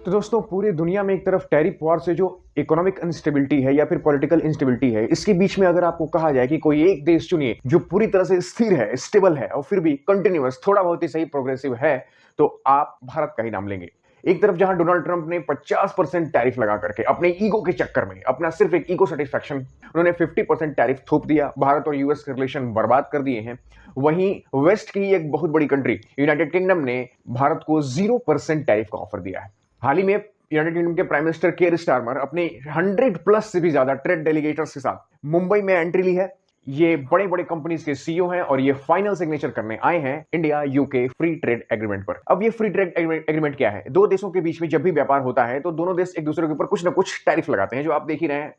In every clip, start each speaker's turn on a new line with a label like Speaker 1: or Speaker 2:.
Speaker 1: तो दोस्तों पूरी दुनिया में एक तरफ टैरिफ वॉर से जो इकोनॉमिक इंस्टेबिलिटी है या फिर पॉलिटिकल इंस्टेबिलिटी है, इसके बीच में अगर आपको कहा जाए कि कोई एक देश चुनिए जो पूरी तरह से स्थिर है, स्टेबल है और फिर भी कंटिन्यूअस थोड़ा बहुत ही सही प्रोग्रेसिव है, तो आप भारत का ही नाम लेंगे। एक तरफ जहां डोनाल्ड ट्रंप ने 50% टैरिफ लगा करके अपने ईगो के चक्कर में, अपना सिर्फ एक ईगो सेटिस्फैक्शन, उन्होंने 50% टैरिफ थोप दिया, भारत और यूएस के रिलेशन बर्बाद कर दिए हैं। वहीं वेस्ट की एक बहुत बड़ी कंट्री यूनाइटेड किंगडम ने भारत को 0% टैरिफ का ऑफर दिया है। हाल ही में यूनाइटेड किंगडम के प्राइम मिनिस्टर केयर स्टारमर अपने 100 प्लस से भी ज्यादा ट्रेड डेलीगेटर्स के साथ मुंबई में एंट्री ली है। ये बड़े बड़े कंपनीज के सीईओ हैं और ये फाइनल सिग्नेचर करने आए हैं India UK free trade agreement पर। अब ये फ्री ट्रेड एग्रीमेंट क्या है? दो देशों के बीच में जब भी व्यापार होता है तो दोनों देश एक दूसरे के ऊपर कुछ ना कुछ टैरिफ लगाते हैं, जो आप देख ही रहे हैं।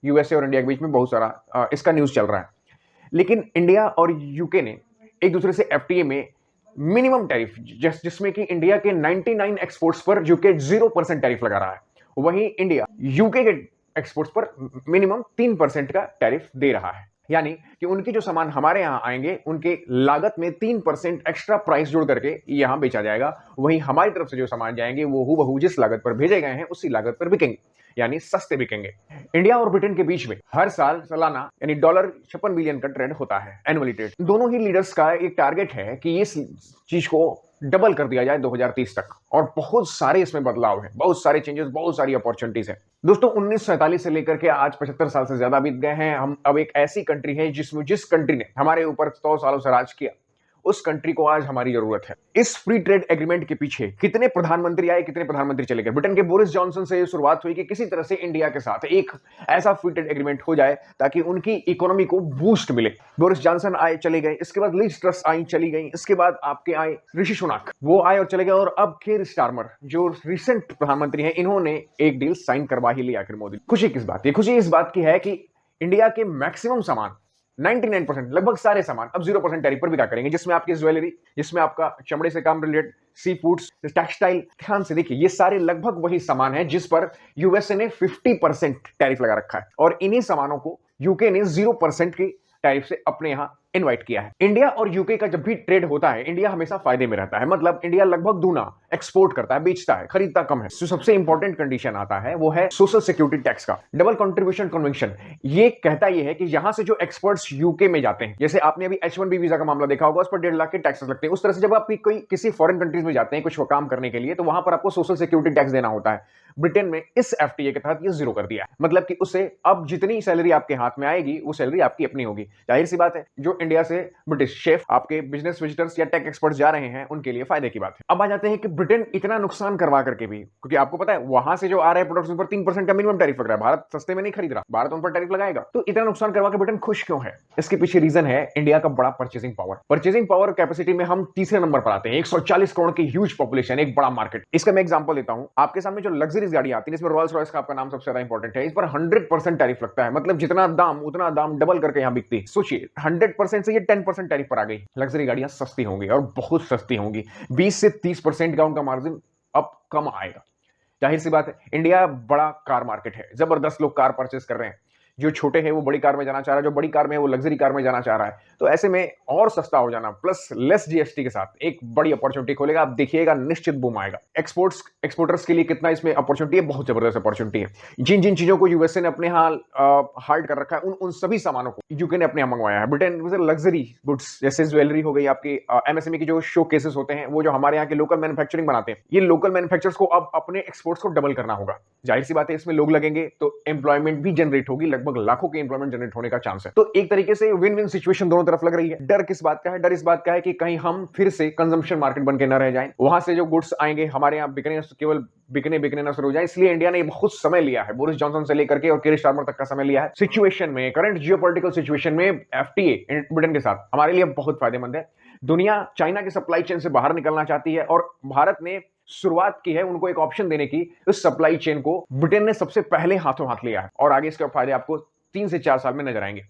Speaker 1: यूएसए और इंडिया के बीच में बहुत सारा इसका न्यूज चल रहा है। लेकिन इंडिया और यूके ने एक दूसरे से एफटीए में मिनिमम टैरिफ, जिसमें कि इंडिया के 99 एक्सपोर्ट्स पर यूके 0% टैरिफ लगा रहा है, वहीं इंडिया यूके के एक्सपोर्ट्स पर मिनिमम 3% का टैरिफ दे रहा है। यानी कि उनके जो सामान हमारे यहां आएंगे उनके लागत में 3% एक्स्ट्रा प्राइस जोड़ करके यहां बेचा जाएगा, वहीं हमारी तरफ से जो सामान जाएंगे वो हूबहू जिस लागत पर भेजे गए हैं उसी लागत पर बिकेंगे, यानी सस्ते बिकेंगे। इंडिया और ब्रिटेन के बीच में हर साल सालाना यानी $56 बिलियन का ट्रेड होता है, एनुअली ट्रेड। दोनों ही लीडर्स का एक टारगेट है कि इस चीज को डबल कर दिया जाए 2030 तक, और बहुत सारे इसमें बदलाव हैं, बहुत सारे चेंजेस, बहुत सारी अपॉर्चुनिटीज हैं। दोस्तों 1947 से लेकर के आज 75 साल से ज्यादा बीत गए हैं। हम अब एक ऐसी कंट्री है जिस कंट्री ने हमारे ऊपर 100 सालों से राज किया, उस कंट्री को आज हमारी जरूरत है। इस फ्री ट्रेड एग्रीमेंट के पीछे कितने प्रधानमंत्री आए, कितने प्रधानमंत्री चले गए। ब्रिटेन के बोरिस जॉनसन से शुरुआत हुई कि किसी तरह से इंडिया के साथ एक ऐसा फ्री ट्रेड एग्रीमेंट हो जाए ताकि उनकी इकोनॉमी को बूस्ट मिले। बोरिस जॉनसन आए, चले गए। इसके बाद लिज ट्रस आई, चली गई। इसके बाद आपके आए ऋषि सुनाक, वो आए और चले गए। और अब केयर स्टारमर जो रिसेंट प्रधानमंत्री हैं, इन्होंने एक डील साइन करवा ही लिया आखिर मोदी। खुशी किस बात की? खुशी इस बात की है कि इंडिया के मैक्सिमम सामान 99% लगभग सारे सामान अब 0% टैरिफ पर बिका करेंगे, जिसमें आपकी ज्वेलरी, जिसमें आपका चमड़े से काम रिलेटेड, सी फूड्स, टेक्सटाइल। ध्यान से देखिए, ये सारे लगभग वही सामान हैं जिस पर यूएसए ने 50% टैरिफ लगा रखा है, और इन्हीं सामानों को यूके ने 0% की टैरिफ से अपने यहां इनवाइट किया है। इंडिया और यूके का जब भी ट्रेड होता है, इंडिया हमेशा फायदे में रहता है। मतलब इंडिया लगभग दूना एक्सपोर्ट करता है, बेचता है, खरीदता कम है। तो सबसे इंपॉर्टेंट कंडीशन आता है वो है सोशल सिक्योरिटी टैक्स का। डबल कंट्रीब्यूशन कन्वेंशन ये कहता ये है कि यहां से जो एक्सपर्ट्स यूके में जाते हैं, जैसे आपने अभी H1B वीजा का मामला देखा होगा, उस पर 1.5 लाख के टैक्सेस लगते हैं। उस तरह से जब आप कोई किसी फॉरेन कंट्रीज में जाते हैं कुछ काम करने के लिए, तो वहां पर आपको सोशल सिक्योरिटी टैक्स देना होता है। ब्रिटेन में इस एफटीए के तहत ये 0 कर दिया है। मतलब कि उससे अब जितनी सैलरी आपके हाथ में आएगी वो सैलरी आपकी अपनी होगी। जाहिर सी बात है, जो इंडिया से ब्रिटिश शेफ, आपके बिजनेस विजिटर्स या टेक एक्सपर्ट्स जा रहे हैं, उनके लिए फायदे की बात है। अब आ जाते हैं कि ब्रिटेन इतना नुकसान करवा करके भी, क्योंकि आपको पता है वहां से जो आ रहे प्रोडक्ट्स पर 3% का मिनिमम टैरिफ लग रहा है। भारत सस्ते में नहीं खरीद रहा, भारत उन पर टैरिफ लगाएगा। तो इतना नुकसान करवा के ब्रिटेन खुश क्यों है? इसके पीछे रीजन है इंडिया का बड़ा purchasing power. Purchasing power capacity में हम तीसरे नंबर पर आते हैं। 140 करोड़ की ह्यूज पॉपुलेशन, एक बड़ा मार्केट। इसका मैं एग्जांपल देता हूं आपके सामने। जो लग्जरीज गाड़ी आती है, इसमें रॉयल्स रॉयस का आपका नाम सबसे ज्यादा इंपॉर्टेंट है। इस पर 100% टैरिफ लगता है। मतलब जितना दाम उतना दाम डबल करके यहां बिकती है। सोचिए, 100% से ये 10% टैरिफ पर आ गई। लग्जरी गाड़ियां सस्ती होंगी और बहुत सस्ती होंगी। 20 से 30% का उनका मार्जिन अब कम आएगा। जाहिर सी बात है, इंडिया बड़ा कार मार्केट है, जबरदस्त लोग कार परचेस कर रहे हैं। जो छोटे हैं वो बड़ी कार में जाना चाह रहा है, जो बड़ी कार में है वो लग्जरी कार में जाना चाह रहा है। तो ऐसे में और सस्ता हो जाना प्लस लेस जीएसटी के साथ एक बड़ी अपॉर्चुनिटी खोलेगा। आप देखिएगा, निश्चित बूम आएगा। एक्सपोर्टर्स के लिए कितना इसमें अपॉर्चुनिटी है, बहुत जबरदस्त अपॉर्चुनिटी है। जिन जिन चीजों को यूएसए ने अपने यहाँ हार्ड कर रखा है, उन सभी सामानों को यूके ने अपने यहाँ मंगवाया है। ब्रिटेन लग्जरी गुड्स जैसे ज्वेलरी हो गई, आपकी एमएसएमई की जो शो केसेस होते हैं, वो जो हमारे यहाँ के लोकल मैन्युफैक्चरिंग बनाते हैं, ये लोकल मैन्युफैक्चरर्स को अब अपने एक्सपोर्ट्स को डबल करना होगा। जाहिर सी बात है, इसमें लोग लगेंगे तो एम्प्लॉयमेंट भी जनरेट होगी। लगभग लाखों के एम्प्लॉयमेंट जनरेट होने का चांस है। तो एक तरीके से विन विन सिचुएशन दोनों तरफ लग रही है। डर किस बात का है? डर इस बात का है कि कहीं हम फिर से कंजम्पशन मार्केट बन के न रह जाएं। वहां से जो गुड्स आएंगे हमारे यहाँ केवल बिकने न शुरू हो जाए। इसलिए इंडिया ने बहुत समय लिया है, बोरिस जॉनसन से लेकर के और केयर स्टारमर तक का समय लिया है। सिचुएशन में, करंट जियोपॉलिटिकल सिचुएशन में एफटीए ब्रिटेन के साथ हमारे लिए बहुत फायदेमंद है। दुनिया चाइना की सप्लाई चेन से बाहर निकलना चाहती है और भारत ने शुरुआत की है उनको एक ऑप्शन देने की। इस सप्लाई चेन को ब्रिटेन ने सबसे पहले हाथों हाथ लिया है और आगे इसके फायदे आपको 3 से 4 साल में नजर आएंगे।